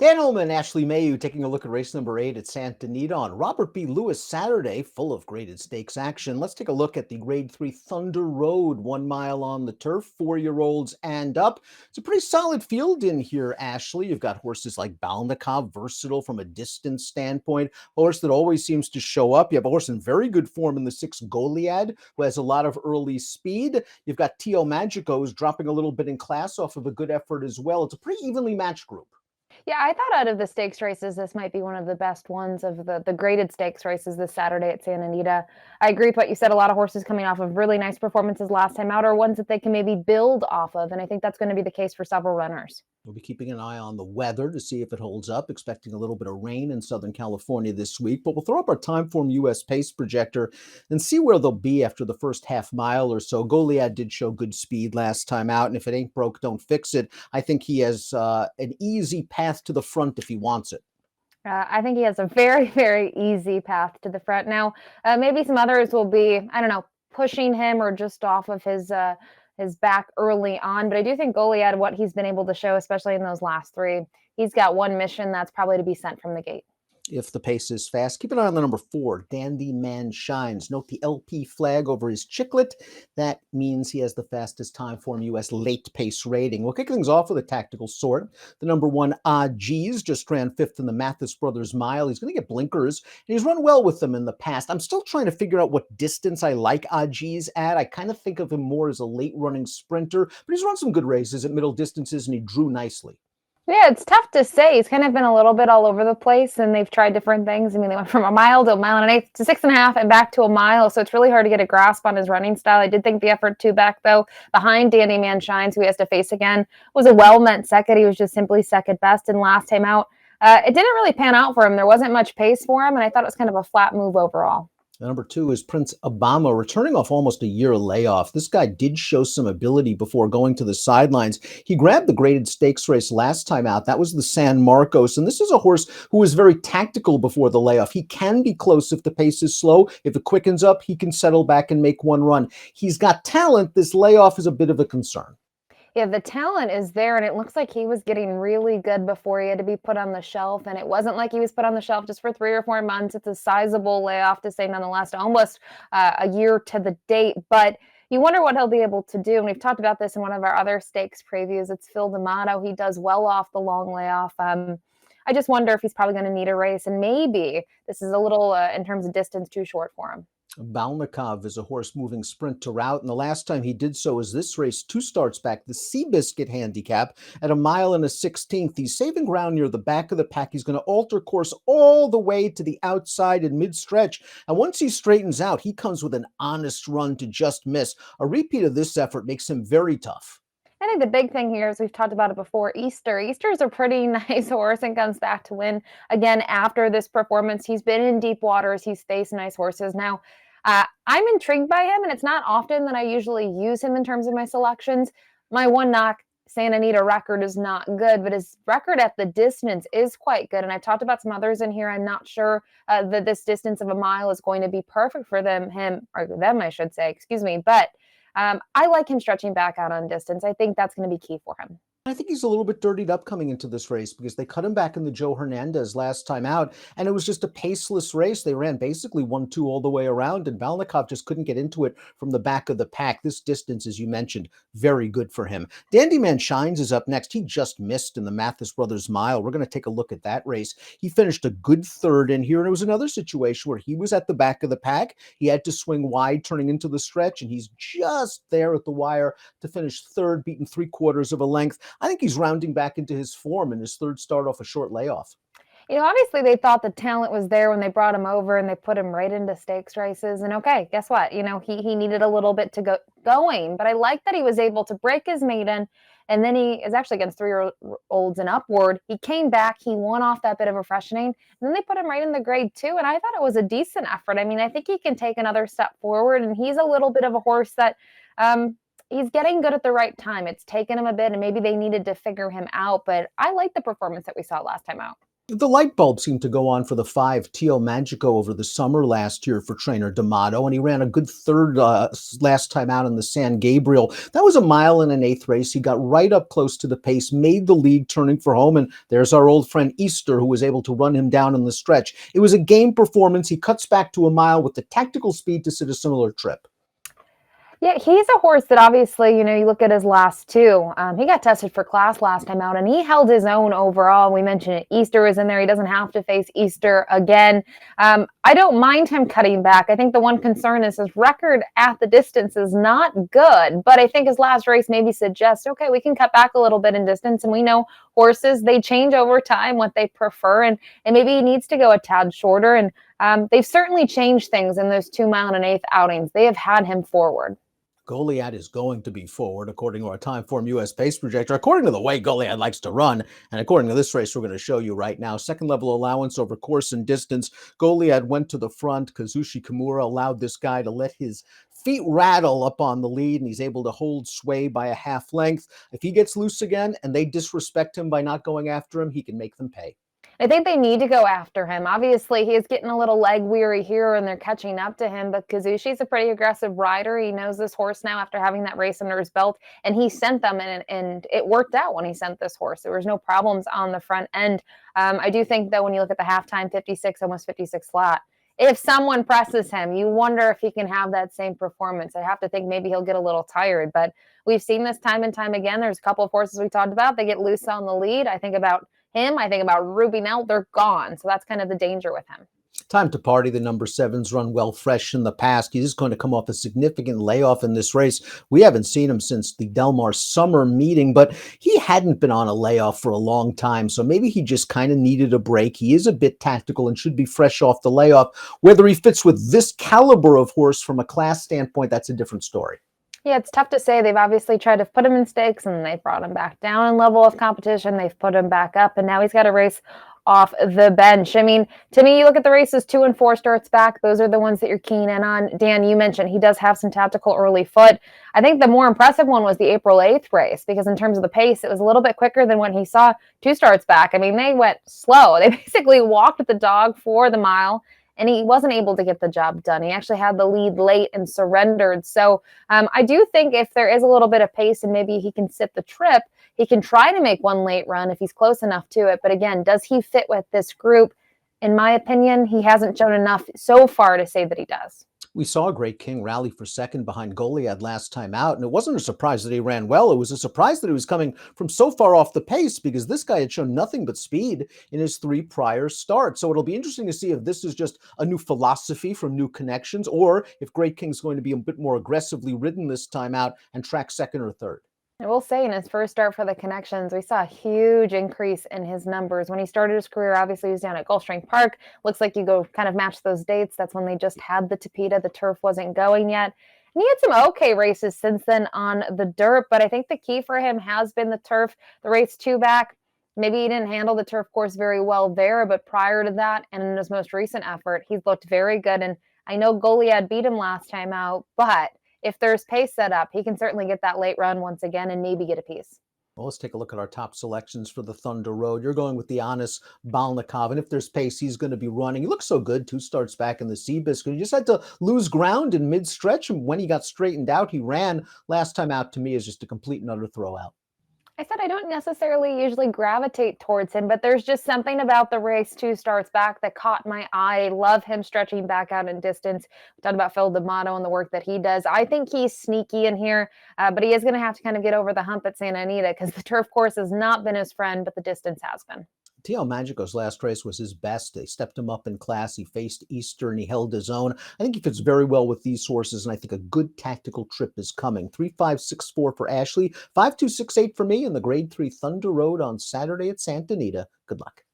Dan Illman, Ashley Mailloux taking a look at race number 8 at Santa Anita on Robert B. Lewis Saturday, full of graded stakes action. Let's take a look at the Grade 3 Thunder Road, 1 mile on the turf, 4-year-olds and up. It's a pretty solid field in here, Ashley. You've got horses like Balkov, versatile from a distance standpoint, a horse that always seems to show up. You have a horse in very good form in the 6 Goliad, who has a lot of early speed. You've got Tio Magico, who's dropping a little bit in class off of a good effort as well. It's a pretty evenly matched group. Yeah, I thought out of the stakes races, this might be one of the best ones of the graded stakes races this Saturday at Santa Anita. I agree with what you said. A lot of horses coming off of really nice performances last time out, or ones that they can maybe build off of. And I think that's going to be the case for several runners. We'll be keeping an eye on the weather to see if it holds up, expecting a little bit of rain in Southern California this week. But we'll throw up our Timeform US pace projector and see where they'll be after the first half mile or so. Goliad did show good speed last time out, and if it ain't broke, don't fix it. I think he has an easy path to the front if he wants it. I think he has a very, very easy path to the front. Now, maybe some others will be, I don't know, pushing him or just off of his back early on. But I do think Goliad, what he's been able to show, especially in those last 3, he's got one mission that's probably to be sent from the gate. If the pace is fast. Keep an eye on the number 4, Dandy Man Shines. Note the LP flag over his chiclet. That means he has the fastest Timeform US late pace rating. We'll kick things off with a tactical sort. The number 1, Odd G's, just ran 5th in the Mathis Brothers Mile. He's going to get blinkers, and he's run well with them in the past. I'm still trying to figure out what distance I like Odd G's at. I kind of think of him more as a late running sprinter, but he's run some good races at middle distances, and he drew nicely. Yeah, it's tough to say. He's kind of been a little bit all over the place, and they've tried different things. I mean, they went from a mile to a mile and an eighth to 6.5 and back to a mile. So it's really hard to get a grasp on his running style. I did think the effort 2 back, though, behind Dandy Man Shines, who he has to face again, was a well-meant second. He was just simply second best. And last time out, it didn't really pan out for him. There wasn't much pace for him, and I thought it was kind of a flat move overall. Number 2 is Prince Aboma, returning off almost a year layoff. This guy did show some ability before going to the sidelines. He grabbed the graded stakes race last time out. That was the San Marcos. And this is a horse who was very tactical before the layoff. He can be close if the pace is slow. If it quickens up, he can settle back and make one run. He's got talent. This layoff is a bit of a concern. Yeah, the talent is there, and it looks like he was getting really good before he had to be put on the shelf. And it wasn't like he was put on the shelf just for 3 or 4 months. It's a sizable layoff to say nonetheless, almost a year to the date. But you wonder what he'll be able to do. And we've talked about this in one of our other stakes previews. It's Phil D'Amato. He does well off the long layoff. I just wonder if he's probably going to need a race. And maybe this is a little, in terms of distance, too short for him. Balkov is a horse moving sprint to route, and the last time he did so was this race 2 starts back, the Seabiscuit handicap at a mile and a 16th. He's saving ground near the back of the pack. He's going to alter course all the way to the outside and mid-stretch, and once he straightens out, he comes with an honest run to just miss. A repeat of this effort makes him very tough. I think the big thing here is we've talked about it before, Easter. Easter's a pretty nice horse and comes back to win again after this performance. He's been in deep waters. He's faced nice horses. Now, I'm intrigued by him, and it's not often that I usually use him in terms of my selections. My one knock, Santa Anita record is not good, but his record at the distance is quite good. And I've talked about some others in here. I'm not sure that this distance of a mile is going to be perfect for them, I should say, excuse me. But I like him stretching back out on distance. I think that's going to be key for him. I think he's a little bit dirtied up coming into this race because they cut him back in the Joe Hernandez last time out, and it was just a paceless race. They ran basically 1-2 all the way around, and Balkov just couldn't get into it from the back of the pack. This distance, as you mentioned, very good for him. Dandy Man Shines is up next. He just missed in the Mathis Brothers Mile. We're going to take a look at that race. He finished a good third in here, and it was another situation where he was at the back of the pack. He had to swing wide turning into the stretch, and he's just there at the wire to finish third, beaten 3/4 of a length. I think he's rounding back into his form in his third start off a short layoff. You know, obviously they thought the talent was there when they brought him over and they put him right into stakes races. And okay, guess what? You know, he needed a little bit to go going, but I like that he was able to break his maiden. And then he is actually against 3-year-olds and upward. He came back, he won off that bit of a freshening, and then they put him right in the grade 2. And I thought it was a decent effort. I mean, I think he can take another step forward, and he's a little bit of a horse that he's getting good at the right time. It's taken him a bit, and maybe they needed to figure him out, but I like the performance that we saw last time out. The light bulb seemed to go on for the 5 Tio Magico over the summer last year for trainer D'Amato, and he ran a good third last time out in the San Gabriel. That was a mile and an eighth race. He got right up close to the pace, made the lead, turning for home, and there's our old friend Easter, who was able to run him down in the stretch. It was a game performance. He cuts back to a mile with the tactical speed to sit a similar trip. Yeah, he's a horse that obviously, you look at his last two. He got tested for class last time out, and he held his own overall. We mentioned it. Easter is in there. He doesn't have to face Easter again. I don't mind him cutting back. I think the one concern is his record at the distance is not good, but I think his last race maybe suggests, okay, we can cut back a little bit in distance, and we know horses, they change over time what they prefer, and maybe he needs to go a tad shorter, and they've certainly changed things in those 2 mile and an eighth outings. They have had him forward. Goliad is going to be forward, according to our Timeform US pace projector, according to the way Goliad likes to run, and according to this race we're going to show you right now. Second level allowance over course and distance. Goliad went to the front. Kazushi Kimura allowed this guy to let his feet rattle up on the lead, and he's able to hold sway by a half length. If he gets loose again and they disrespect him by not going after him, he can make them pay. I think they need to go after him. Obviously, he is getting a little leg weary here and they're catching up to him, but Kazushi's a pretty aggressive rider. He knows this horse now after having that race under his belt, and he sent them, and it worked out when he sent this horse. There was no problems on the front end. I do think, though, when you look at the halftime 56, almost 56 flat, if someone presses him, you wonder if he can have that same performance. I have to think maybe he'll get a little tired, but we've seen this time and time again. There's a couple of horses we talked about. They get loose on the lead. I think about him. I think about Ruby Nell. They're gone. So that's kind of the danger with him. Time to party. The number sevens run well fresh in the past. He's going to come off a significant layoff in this race. We haven't seen him since the Del Mar summer meeting, but he hadn't been on a layoff for a long time. So maybe he just kind of needed a break. He is a bit tactical and should be fresh off the layoff. Whether he fits with this caliber of horse from a class standpoint, that's a different story. Yeah, it's tough to say. They've obviously tried to put him in stakes, and they've brought him back down in level of competition. They've put him back up, and now he's got a race off the bench. I mean, to me, you look at the races 2 and 4 starts back. Those are the ones that you're keen in on. Dan, you mentioned he does have some tactical early foot. I think the more impressive one was the April 8th race, because in terms of the pace, it was a little bit quicker than when he saw 2 starts back. I mean, they went slow. They basically walked the dog for the mile, and he wasn't able to get the job done. He actually had the lead late and surrendered. So I do think if there is a little bit of pace and maybe he can sit the trip, he can try to make one late run if he's close enough to it. But again, does he fit with this group? In my opinion, he hasn't shown enough so far to say that he does. We saw Great King rally for second behind Goliad last time out, and it wasn't a surprise that he ran well. It was a surprise that he was coming from so far off the pace, because this guy had shown nothing but speed in his 3 prior starts. So it'll be interesting to see if this is just a new philosophy from new connections, or if Great King's going to be a bit more aggressively ridden this time out and track second or third. I will say, in his first start for the Connections, we saw a huge increase in his numbers. When he started his career, obviously he was down at Gulfstream Park. Looks like you go kind of match those dates. That's when they just had the Tapeta. The turf wasn't going yet. And he had some okay races since then on the dirt, but I think the key for him has been the turf. The race 2 back, maybe he didn't handle the turf course very well there, but prior to that and in his most recent effort, he's looked very good. And I know Goliad beat him last time out, but if there's pace set up, he can certainly get that late run once again and maybe get a piece. Well, let's take a look at our top selections for the Thunder Road. You're going with the honest Balkov, and if there's pace, he's going to be running. He looks so good 2 starts back in the Seabiscuit. He just had to lose ground in mid-stretch, and when he got straightened out, he ran. Last time out, to me, is just a complete and utter throwout. I said I don't necessarily usually gravitate towards him, but there's just something about the race 2 starts back that caught my eye. I love him stretching back out in distance. We talked about Phil D'Amato and the work that he does. I think he's sneaky in here, but he is going to have to kind of get over the hump at Santa Anita, because the turf course has not been his friend, but the distance has been. Tio Magico's last race was his best. They stepped him up in class. He faced Easter and he held his own. I think he fits very well with these horses, and I think a good tactical trip is coming. 3-5-6-4 for Ashley, 5-2-6-8 for me, and the Grade 3 Thunder Road on Saturday at Santa Anita. Good luck.